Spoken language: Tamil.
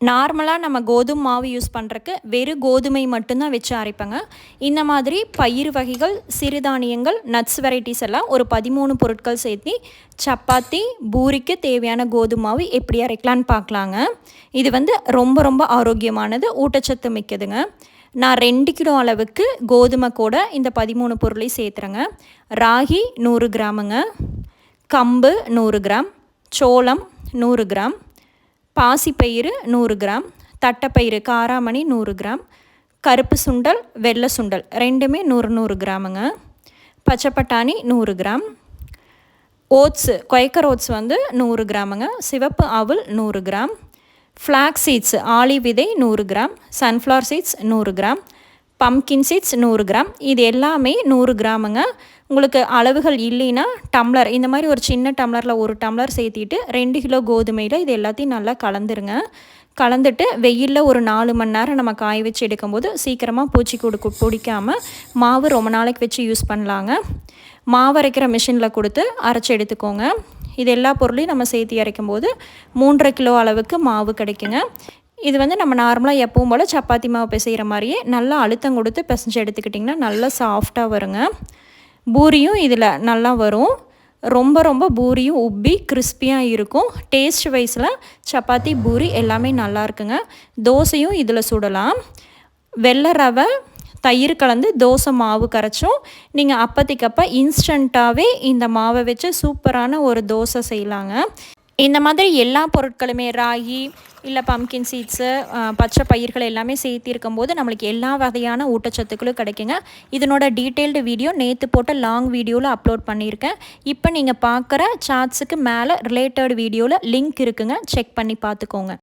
நார்மலாக நம்ம கோதுமை மாவு யூஸ் பண்ணுறக்கு வெறும் கோதுமை மட்டும்தான் வச்சு அரைப்பேங்க. இந்த மாதிரி பயிறு வகைகள், சிறுதானியங்கள், நட்ஸ் வெரைட்டிஸ் எல்லாம் ஒரு 13 பொருட்கள் சேர்த்து சப்பாத்தி, பூரிக்கு தேவையான கோதுமை மாவு எப்படி அரைக்கலான்னு பார்க்கலாங்க. இது வந்து ரொம்ப ரொம்ப ஆரோக்கியமானது, ஊட்டச்சத்து மிக்கதுங்க. நான் 2 கிலோ அளவுக்கு கோதுமை கூட இந்த 13 பொருளையும் சேர்த்துறேங்க. ராகி 100 கிராமுங்க, கம்பு 100 கிராம், சோளம் 100 கிராம், பாசிப்பயிறு 100 கிராம், தட்டைப்பயிறு காராமணி 100 கிராம், கருப்பு சுண்டல், வெள்ளை சுண்டல் ரெண்டுமே 100 கிராமுங்க, பச்சை பட்டாணி 100 கிராம், ஓட்ஸு குவைக்கர் ஓட்ஸ் வந்து 100 கிராமுங்க, சிவப்பு அவல் 100 கிராம், ஃப்ளாக்ஸ் சீட்ஸ் ஆலிவ் விதை 100 gram, sunflower seeds 100 gram, pumpkin seeds 100 gram. இது எல்லாமே 100 கிராமுங்க. உங்களுக்கு அளவுகள் இல்லைன்னா டம்ளர் இந்த மாதிரி ஒரு சின்ன டம்ளரில் 1 டம்ளர் சேர்த்திட்டு 2 கிலோ கோதுமையில் இது எல்லாத்தையும் நல்லா கலந்துருங்க. கலந்துட்டு வெயிலில் ஒரு 4 மணி நேரம் நம்ம காய வச்சு எடுக்கும்போது சீக்கிரமாக பூச்சி பிடிக்காமல் மாவு ரொம்ப நாளைக்கு வச்சு யூஸ் பண்ணலாங்க. மாவு அரைக்கிற மிஷினில் கொடுத்து அரைச்சி எடுத்துக்கோங்க. இது எல்லா பொருளையும் நம்ம சேர்த்து அரைக்கும்போது 3.5 கிலோ அளவுக்கு மாவு கிடைக்குங்க. இது வந்து நம்ம நார்மலாக எப்பவும் போல் சப்பாத்தி மாவு பிசைகிற மாதிரியே நல்லா அழுத்தம் கொடுத்து பிசைஞ்சு எடுத்துக்கிட்டிங்கன்னா நல்லா சாஃப்டாக வருங்க. பூரியும் இதில் நல்லா வரும். ரொம்ப ரொம்ப பூரியும் உப்பி கிறிஸ்பியாக இருக்கும். டேஸ்ட் வைஸில் சப்பாத்தி, பூரி எல்லாமே நல்லா இருக்குங்க. தோசையும் இதில் சுடலாம். வெள்ளை ரவை, தயிர் கலந்து தோசை மாவு கரைச்சும் நீங்கள் அப்போதைக்கப்போ இன்ஸ்டண்ட்டாகவே இந்த மாவை வச்சு சூப்பரான ஒரு தோசை செய்யலாங்க. இந்த மாதிரி எல்லா பொருட்களுமே ராகி இல்லை பம்கின் சீட்ஸு, பச்சை பயிர்கள் எல்லாமே சேர்த்திருக்கும் போது நம்மளுக்கு எல்லா வகையான ஊட்டச்சத்துக்களும் கிடைக்குங்க. இதனோட டீட்டெயில்டு வீடியோ நேற்று போட்ட லாங் வீடியோவில் அப்லோட் பண்ணியிருக்கேன். இப்போ நீங்கள் பார்க்குற சார்ட்ஸுக்கு மேலே ரிலேட்டட் வீடியோவில் லிங்க் இருக்குங்க, செக் பண்ணி பார்த்துக்கோங்க.